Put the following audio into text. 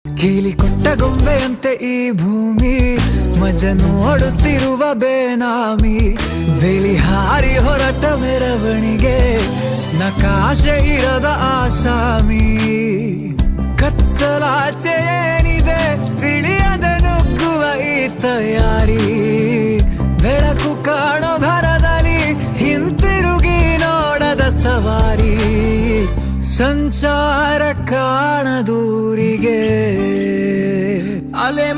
ಕೀಲಿ ಕೊಟ್ಟ ಗೊಂಬೆಯಂತೆ ಈ ಭೂಮಿ ಮಜ ನೋಡುತ್ತಿರುವ ಬೇನಾಮಿ ಬೇಲಿ ಹಾರಿ ಹೊರಟ ಮೆರವಣಿಗೆ ನಕಾಶೆ ಇರದ ಆಸಾಮಿ ಕತ್ತಲಾಚೆ ಏನಿದೆ ತಿಳಿಯದೆ ನುಗ್ಗುವ ಈ ತಯಾರಿ ಬೆಳಕು ಕಾಣೋ ಭರದಲ್ಲಿ ಹಿಂತಿರುಗಿ ನೋಡದ ಸವಾರಿ ಸಂಚಾರ ಕಾಣದೂರಿಗೆ ಅಲೆ